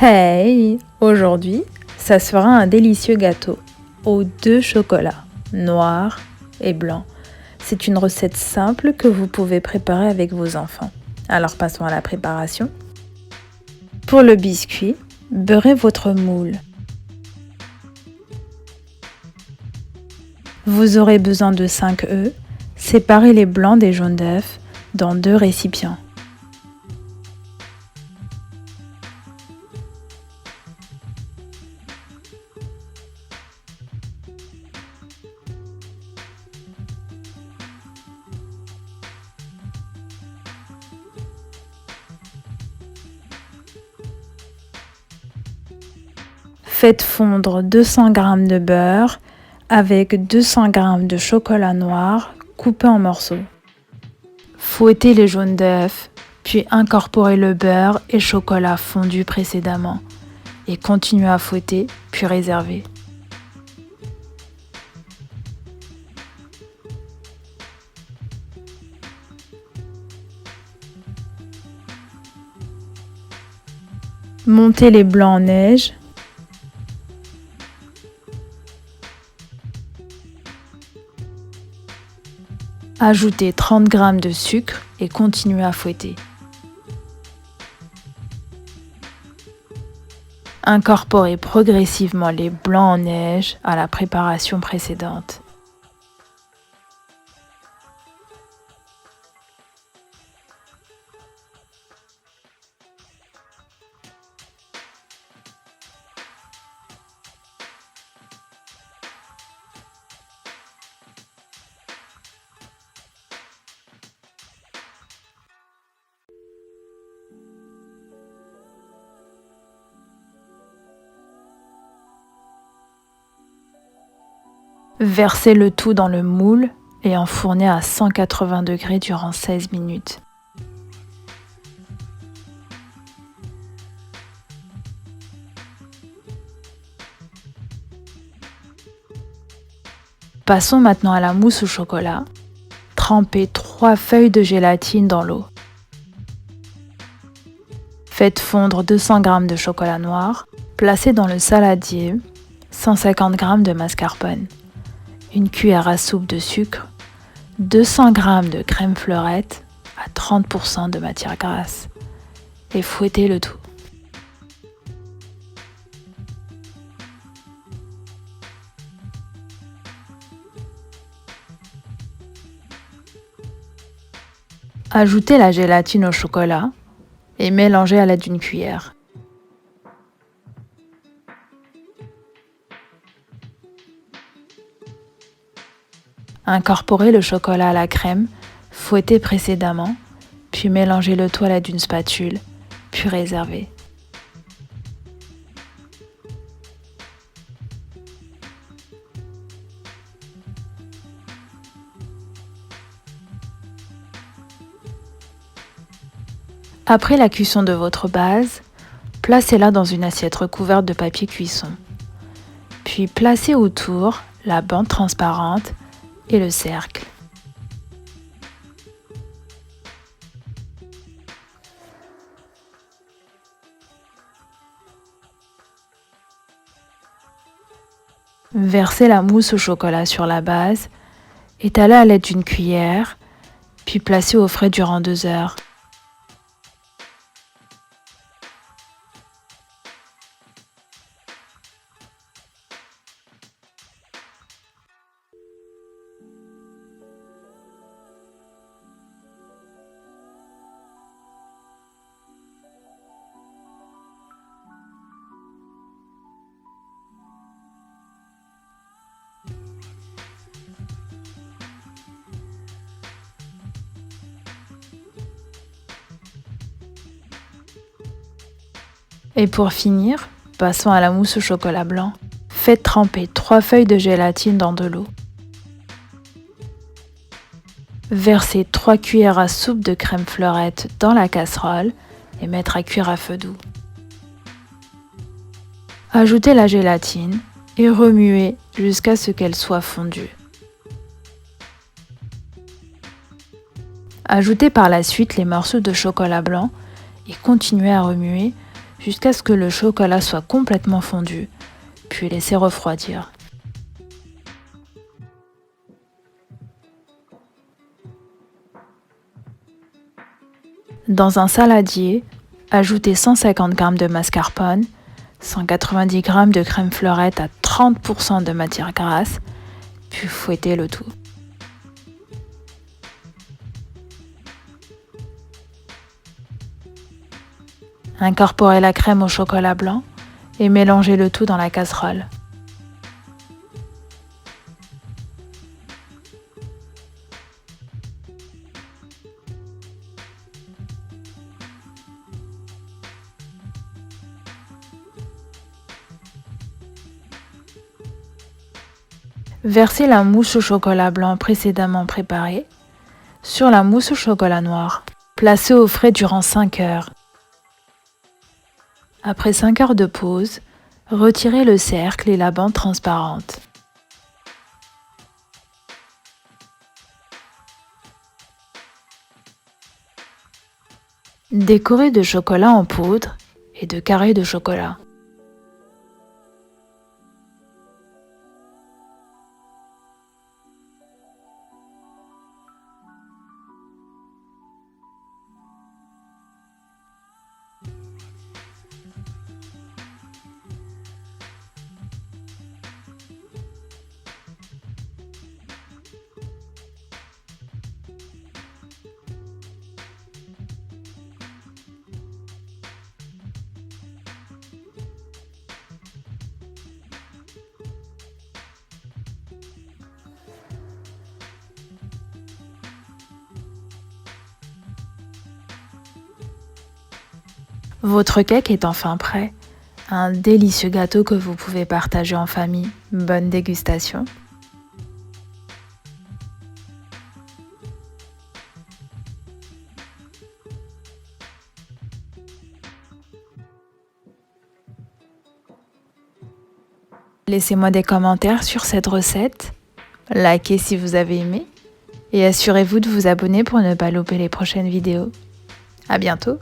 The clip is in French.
Hey! Aujourd'hui, ça sera un délicieux gâteau aux 2 chocolats, noir et blanc. C'est une recette simple que vous pouvez préparer avec vos enfants. Alors passons à la préparation. Pour le biscuit, beurrez votre moule. Vous aurez besoin de 5 œufs. Séparez les blancs des jaunes d'œufs dans 2 récipients. Faites fondre 200 g de beurre avec 200 g de chocolat noir coupé en morceaux. Fouettez les jaunes d'œufs, puis incorporez le beurre et chocolat fondu précédemment et continuez à fouetter, puis réserver. Montez les blancs en neige. Ajoutez 30 g de sucre et continuez à fouetter. Incorporez progressivement les blancs en neige à la préparation précédente. Versez le tout dans le moule et enfournez à 180 degrés durant 16 minutes. Passons maintenant à la mousse au chocolat. Trempez 3 feuilles de gélatine dans l'eau. Faites fondre 200 g de chocolat noir. Placez dans le saladier 150 g de mascarpone, une cuillère à soupe de sucre, 200 g de crème fleurette à 30% de matière grasse et fouettez le tout. Ajoutez la gélatine au chocolat et mélangez à l'aide d'une cuillère. Incorporez le chocolat à la crème, fouettez précédemment, puis mélangez le tout à l'aide d'une spatule, puis réservez. Après la cuisson de votre base, placez-la dans une assiette recouverte de papier cuisson. Puis placez autour la bande transparente et le cercle. Versez la mousse au chocolat sur la base, étalez à l'aide d'une cuillère, puis placez au frais durant 2 heures. Et pour finir, passons à la mousse au chocolat blanc. Faites tremper 3 feuilles de gélatine dans de l'eau. Versez 3 cuillères à soupe de crème fleurette dans la casserole et mettre à cuire à feu doux. Ajoutez la gélatine et remuez jusqu'à ce qu'elle soit fondue. Ajoutez par la suite les morceaux de chocolat blanc et continuez à remuer jusqu'à ce que le chocolat soit complètement fondu, puis laisser refroidir. Dans un saladier, ajoutez 150 g de mascarpone, 190 g de crème fleurette à 30% de matière grasse, puis fouettez le tout. Incorporez la crème au chocolat blanc et mélangez le tout dans la casserole. Versez la mousse au chocolat blanc précédemment préparée sur la mousse au chocolat noir. Placez au frais durant 5 heures. Après 5 heures de pause, retirez le cercle et la bande transparente. Décorez de chocolat en poudre et de carrés de chocolat. Votre cake est enfin prêt. Un délicieux gâteau que vous pouvez partager en famille. Bonne dégustation! Laissez-moi des commentaires sur cette recette, likez si vous avez aimé et assurez-vous de vous abonner pour ne pas louper les prochaines vidéos. À bientôt!